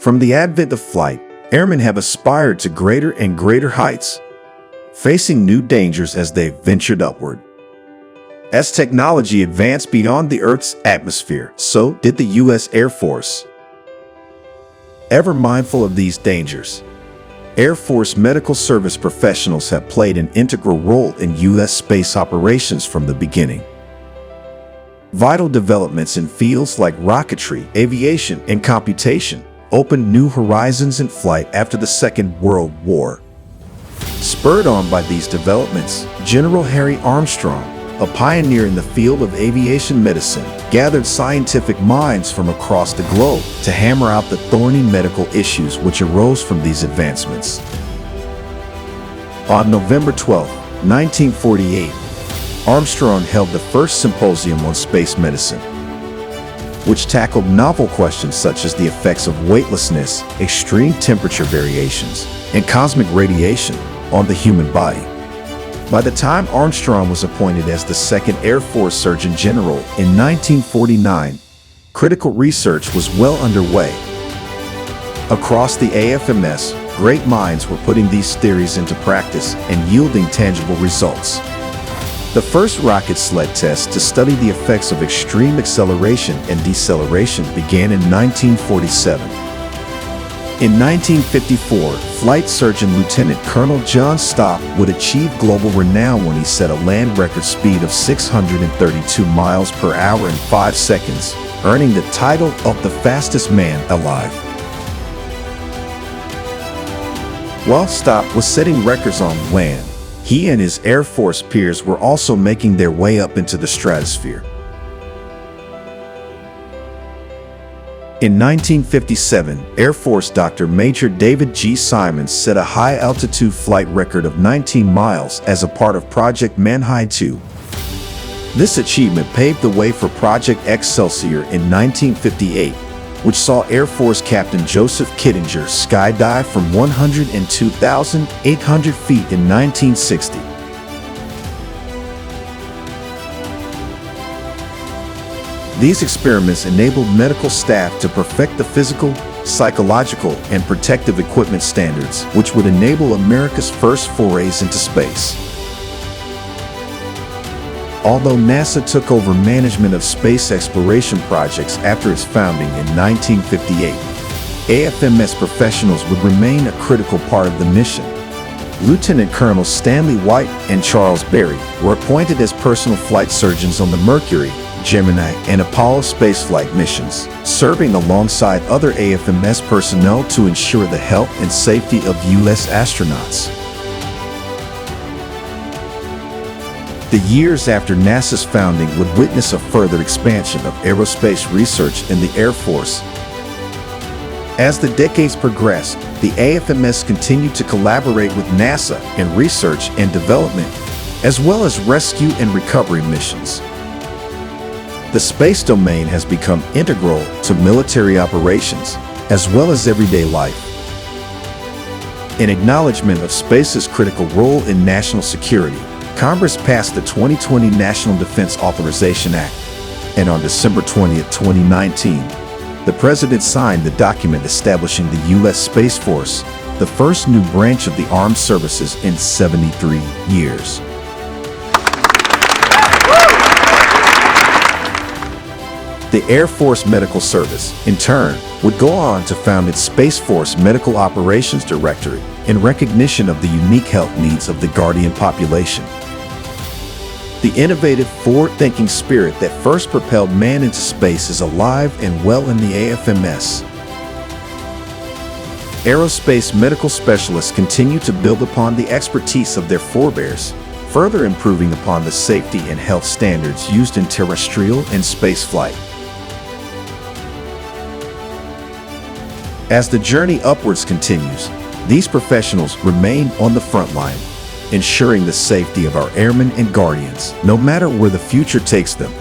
From the advent of flight, airmen have aspired to greater and greater heights, facing new dangers as they ventured upward. As technology advanced beyond the Earth's atmosphere, so did the U.S. Air Force. Ever mindful of these dangers, Air Force medical service professionals have played an integral role in U.S. space operations from the beginning. Vital developments in fields like rocketry, aviation, and computation opened new horizons in flight after the Second World War. Spurred on by these developments, General Harry Armstrong, a pioneer in the field of aviation medicine, gathered scientific minds from across the globe to hammer out the thorny medical issues which arose from these advancements. On November 12, 1948, Armstrong held the first symposium on space medicine, which tackled novel questions such as the effects of weightlessness, extreme temperature variations, and cosmic radiation on the human body. By the time Armstrong was appointed as the second Air Force Surgeon General in 1949, critical research was well underway. Across the AFMS, great minds were putting these theories into practice and yielding tangible results. The first rocket sled test to study the effects of extreme acceleration and deceleration began in 1947. In 1954, Flight Surgeon Lieutenant Colonel John Stock would achieve global renown when he set a land record speed of 632 miles per hour in 5 seconds, earning the title of the fastest man alive. While Stock was setting records on land, he and his Air Force peers were also making their way up into the stratosphere. In 1957, Air Force Dr. Major David G. Simons set a high-altitude flight record of 19 miles as a part of Project Manhigh 2. This achievement paved the way for Project Excelsior in 1958, which saw Air Force Captain Joseph Kittinger skydive from 102,800 feet in 1960. These experiments enabled medical staff to perfect the physical, psychological, and protective equipment standards, which would enable America's first forays into space. Although NASA took over management of space exploration projects after its founding in 1958, AFMS professionals would remain a critical part of the mission. Lieutenant Colonel Stanley White and Charles Berry were appointed as personal flight surgeons on the Mercury, Gemini, and Apollo spaceflight missions, serving alongside other AFMS personnel to ensure the health and safety of U.S. astronauts. The years after NASA's founding would witness a further expansion of aerospace research in the Air Force. As the decades progressed, the AFMS continued to collaborate with NASA in research and development, as well as rescue and recovery missions. The space domain has become integral to military operations, as well as everyday life. In acknowledgement of space's critical role in national security, Congress passed the 2020 National Defense Authorization Act, and on December 20, 2019, the President signed the document establishing the U.S. Space Force, the first new branch of the armed services in 73 years. The Air Force Medical Service, in turn, would go on to found its Space Force Medical Operations Directorate in recognition of the unique health needs of the Guardian population. The innovative, forward-thinking spirit that first propelled man into space is alive and well in the AFMS. Aerospace medical specialists continue to build upon the expertise of their forebears, further improving upon the safety and health standards used in terrestrial and space flight. As the journey upwards continues, these professionals remain on the front line, ensuring the safety of our airmen and guardians, no matter where the future takes them.